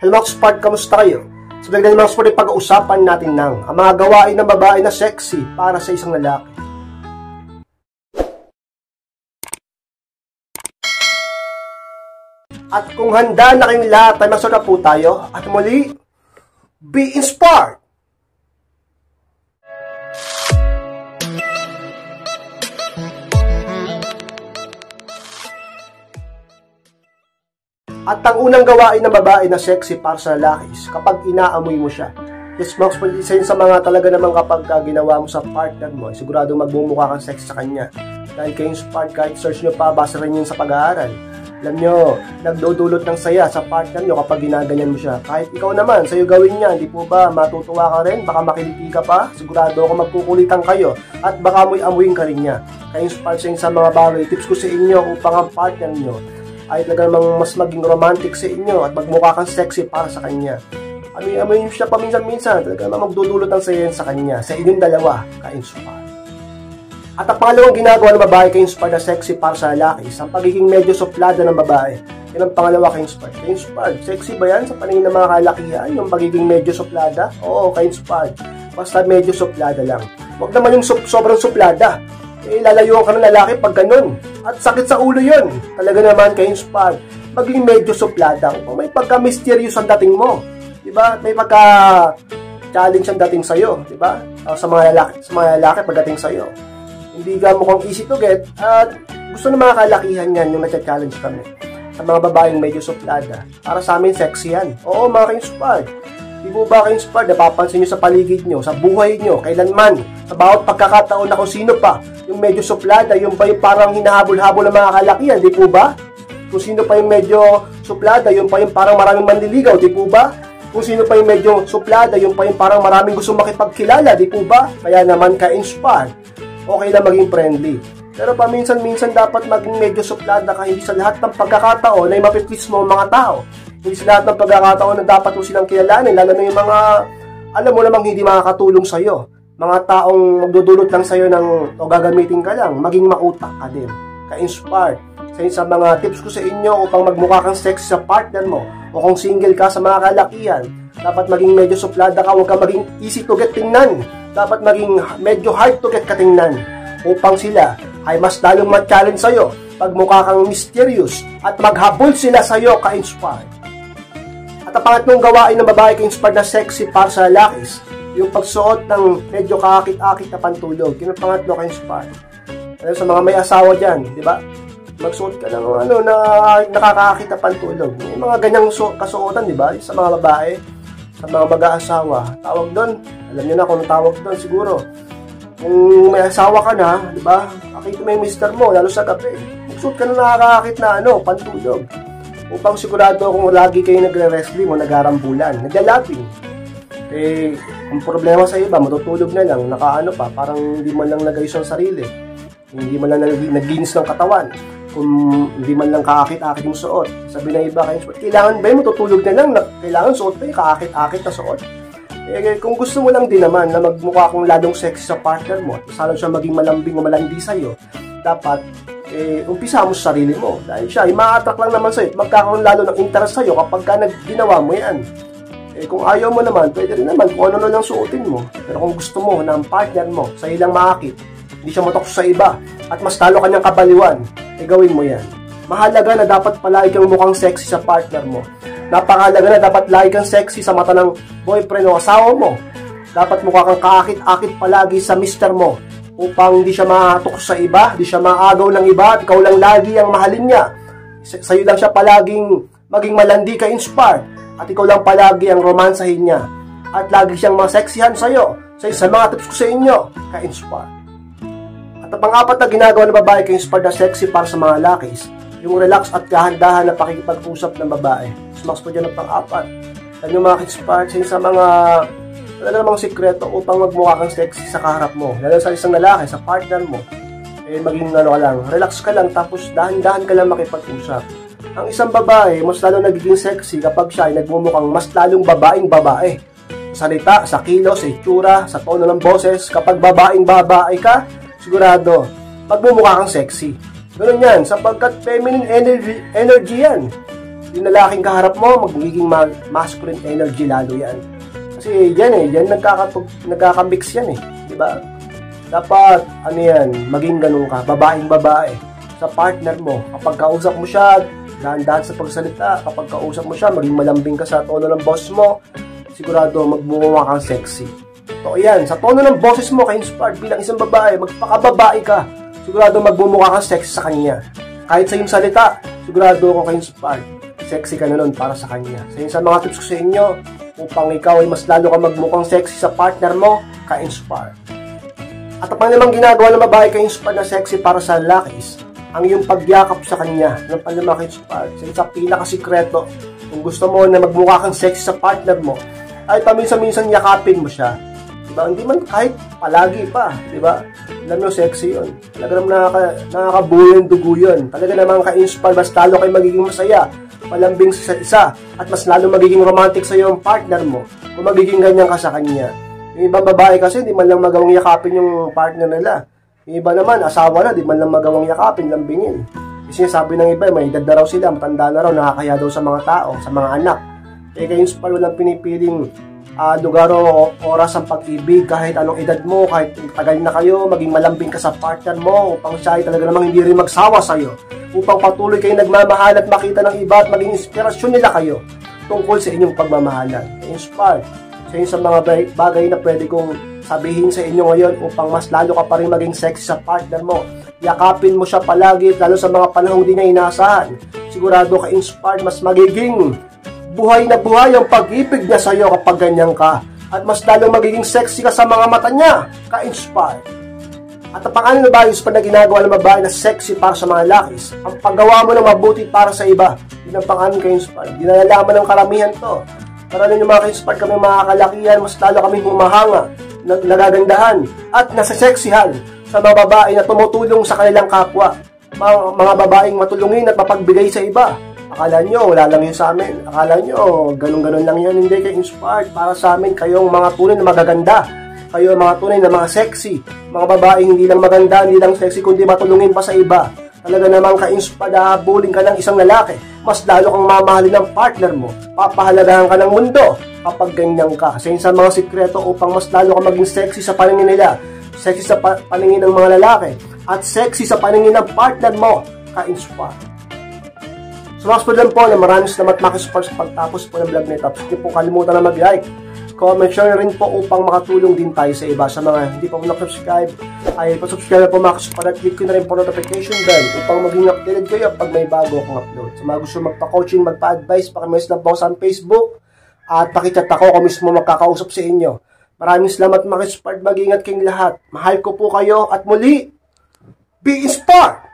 Hello mga Spark, kamusta kayo? So dagdag mga Spark, pag-uusapan natin ang mga gawain ng babae na sexy para sa isang lalaki. At kung handa na kayong lahat, ay masarap po tayo. At muli, be inspired! At ang unang gawain ng babae na sexy para sa lalaki is kapag inaamoy mo siya. Yes, Max, isa yun sa mga talaga naman kapag ginawa mo sa partner mo, sigurado magmumukha kang sexy sa kanya. Dahil kayong Spark, kahit search nyo pa, basa rin yun sa pag-aaral. Alam nyo, nagdudulot ng saya sa partner nyo kapag ginaganyan mo siya. Kahit ikaw naman, sa'yo gawin niya, hindi po ba matutuwa ka rin? Baka makiliti ka pa, sigurado ako magkukulitan kayo. At baka amoy-amoyin ka rin niya. Kayong Spark, sa mga bagay, tips ko sa inyo upang ang partner nyo ay talaga namang mas maging romantic sa inyo at magmukha kang sexy para sa kanya. Amoy nyo siya paminsan-minsan, talaga namang magdudulot ng saya sa kanya, sa inyong dalawa, ka-inspire. At ang pangalawang ginagawa ng babae ka-inspire na sexy para sa lalaki is ang pagiging medyo suplada ng babae. Yan ang pangalawa ka-inspire. Ka-inspire, sexy ba yan sa paningin ng mga kalakihan? Yung pagiging medyo suplada? Oo, ka-inspire. Basta medyo suplada lang. Huwag naman yung sobrang suplada. Lalayuan ka ng lalaki pag ganun. At sakit sa ulo yun. Talaga naman ka-inspire. Maging medyo suplada. Kung may pagka-mysterious ang dating mo. Diba? May pagka-challenge ang dating sa'yo. Diba? Sa mga lalaki pagdating sa'yo. Hindi ka mukhang easy to get. At gusto ng mga kalakihan yan yung nagcha-challenge kami. Sa mga babaeng medyo suplada. Para sa amin, sexy yan. Oo, mga ka-inspire. Di mo ba ka-inspire? Napapansin nyo sa paligid nyo, sa buhay nyo, kailanman, sa bawat pagkakataon na kung sino pa, yung medyo suplada, yung pa yung parang hinahabol-habol ng mga kalakihan, di po ba? Kung sino pa yung medyo suplada, yung pa yung parang maraming manliligaw, di po ba? Kung sino pa yung medyo suplada, yung pa yung parang maraming gusto makipagkilala, di po ba? Kaya naman ka-inspire. Okay lang maging friendly. Pero paminsan-minsan dapat maging medyo suplada ka, hindi sa lahat ng pagkakataon ay mapiplease mo ang mga tao. Hindi sa lahat ng pagkakataon na dapat mo silang kilalanin, lalo na yung mga, alam mo namang hindi makakatulong sa'yo. Mga taong magdudulot lang sa'yo ng, o gagamitin ka lang, maging mautak ka din. Ka-inspired. Sa mga tips ko sa inyo upang magmukha kang sexy sa partner mo, o kung single ka sa mga kalakihan, dapat maging medyo suplada ka, huwag ka maging easy to get tingnan. Dapat maging medyo hard to get katingnan, upang sila ay mas lalong mag-challenge sa'yo, pag mukha kang mysterious, at maghabol sila sa'yo ka-inspired. At ang pangatlong gawain ng babae ka-inspired na sexy para sa lalaki, yung pagsuot ng medyo kaakit-akit na pantulog. Yun ang pangatlo ka-inspired. Sa mga may asawa dyan, di ba? Magsuot ka ng na nakakaakit na pantulog. May mga ganyang kasuotan, di ba? Sa mga babae, sa mga mag-aasawa. Tawag doon, alam niyo na kung tawag doon siguro. Kung may asawa ka na, di ba? Akit mo yung mister mo, lalo sa gabi. Magsuot ka ng nakakaakit na pantulog. Upang sigurado kung lagi kayo nagre-wrestling o nag-arambulan, naglalabing. Kung problema sa iba, matutulog na lang, pa, parang hindi man lang nagayos ang sarili. Hindi man lang naglinis ng katawan. Kung hindi man lang kaakit-akit yung suot. Sabi ng iba, kailangan ba yung matutulog na lang? Kailangan suot pa yung kaakit-akit na suot? Kung gusto mo lang din naman na magmukha kang ladong sexy sa partner mo, sana siya maging malambing o malandi sa'yo, dapat umpisa mo sa sarili mo. Dahil siya, ma-attract lang naman sa'yo. Magkakaroon lalo ng interest sa'yo kapag ginawa mo yan. Kung ayaw mo naman, pwede rin naman kung ano lang suotin mo. Pero kung gusto mo na ang partner mo, sa ilang maakit, hindi siya matokso sa iba, at mas talo kanyang kabaliwan, gawin mo yan. Mahalaga na dapat palagi kang mukhang sexy sa partner mo. Napakahalaga na dapat lagi kang sexy sa mata ng boyfriend o asawa mo. Dapat mukha kang kaakit-akit palagi sa mister mo, upang hindi siya matukso sa iba, hindi siya maagaw ng iba, at ikaw lang lagi ang mahalin niya. Sa'yo lang siya palaging maging malandi ka-inspired, at ikaw lang palagi ang romansahin niya, at lagi siyang maseksihan sa'yo. Sa mga tips ko sa inyo, ka-inspire. At ang pang-apat na ginagawa ng babae ka-inspired na sexy para sa mga lalakis, yung relax at kahandahan na pakikipag-usap ng babae. Sumakas po dyan ang pang-apat. Yan yung mga ka-inspired sa mga namang sikreto upang magmukha kang sexy sa kaharap mo. Lalo sa isang lalaki, sa partner mo, maging ka lang, relax ka lang, tapos dahan-dahan ka lang makipag-usap. Ang isang babae, mas lalo nagiging sexy kapag siya ay nagmumukhang mas lalong babaeng babae. Sa salita, sa kilos, sa itsura, sa tono ng boses, kapag babaeng babae ka, sigurado, magmumukha kang sexy. Ganun yan, sapagkat feminine energy yan. yung lalaking kaharap mo, magiging masculine energy lalo yan. Kasi yan nagkakamix yan di ba? Dapat, maging ganun ka, babaeng babae, sa partner mo. Kapag kausap mo siya, dahan-dahan sa pagsalita, kapag kausap mo siya, maging malambing ka sa tono ng boss mo, sigurado magmumukha kang sexy. So, sa tono ng boses mo, ka-inspired bilang isang babae, magpakababae ka, sigurado magmumukha kang sexy sa kanya. Kahit sa iyong salita, sigurado ako ka-inspired, sexy ka na nun para sa kanya. Sa mga tips ko sa inyo, upang ikaw ay mas lalo ka magmukhang sexy sa partner mo, ka-inspired. At ang namang ginagawa ng babae ka-inspired na sexy para sa lalaki is ang iyong pagyakap sa kanya ng panlamaki-inspired. Sa pinakasikreto, kung gusto mo na magmukha kang sexy sa partner mo, ay paminsan-minsan yakapin mo siya. Diba? Hindi man kahit palagi pa, diba? Alam mo, sexy yun. Talaga naman nakakabuo yung dugo yun. Talaga naman ka-inspire, mas lalo kayo magiging masaya, palambing sa isa, at mas lalo magiging romantic sa iyo ang partner mo kung magiging ganyan ka sa kanya. Yung ibang babae kasi, di man lang magawang yakapin yung partner nila. Yung iba naman, asawa na, di man lang magawang yakapin, lambingin. Kasi sabi ng iba, may edad na raw sila, matanda na raw, nakakaya daw sa mga tao, sa mga anak. Kaya inspire, walang pinipiling lugar o oras ang pag-ibig, kahit anong edad mo, kahit tagal na kayo, maging malambing ka sa partner mo, upang siya ay talaga namang hindi rin magsawa sa'yo, upang patuloy kayo nagmamahal at makita ng iba at maging inspirasyon nila kayo tungkol sa inyong pagmamahalan. Inspire sa mga bagay na pwede kong sabihin sa inyo ngayon upang mas lalo ka pa rin maging sexy sa partner mo. Yakapin mo siya palagi, lalo sa mga panahong di niya inaasahan. Sigurado ka inspired, mas magiging buhay na buhay ang pag-ibig niya sa iyo kapag ganyan ka. At mas lalo magiging sexy ka sa mga mata niya, ka-inspired. At ang pangalan na values pa na ginagawa ng babae na sexy para sa mga lalakis, ang paggawa mo ng mabuti para sa iba. Yun ang pangalan ka-inspired. Di na nalaman ng karamihan to. Para rin yung mga ka-inspired kami mga kalakihan, mas lalo kami humahanga, nagagandahan, at nasaseksihan sa mga babae na tumutulong sa kanilang kapwa. Mga babaeng matulungin at mapagbigay sa iba. Akala nyo, wala lang yun sa amin. Akala nyo, ganun-ganun lang yan. Hindi kayo inspired. Para sa amin, kayong mga tunay na magaganda. Kayo mga tunay na mga sexy. Mga babaeng hindi lang maganda, hindi lang sexy, kundi matulungin pa sa iba. Talaga namang ka-inspired, habulin ka ng isang lalaki. Mas lalo kang mamahalin ng partner mo. Papahalagahan ka ng mundo kapag ganyan ka. Kasi sa mga sikreto upang mas lalo ka maging sexy sa paningin nila. Sexy sa paningin ng mga lalaki. At sexy sa paningin ng partner mo. Ka-inspired. So, mas po lang po na maraming salamat makisupport sa pagtapos po ng vlog nito. Hindi po kalimutan na mag-like, comment, share rin po upang makatulong din tayo sa iba. Sa mga hindi pa po nakasubscribe, ay pasubscribe na po makasupport at click ko na rin po notification bell upang maging updated kayo pag may bago akong upload. Sa mga gusto magpa-coaching, magpa-advise, pakimess lang po sa Facebook at pakichat ako kung mismo magkakausap sa inyo. Maraming salamat makisupport, mag-ingat kayong lahat. Mahal ko po kayo at muli, be inspired!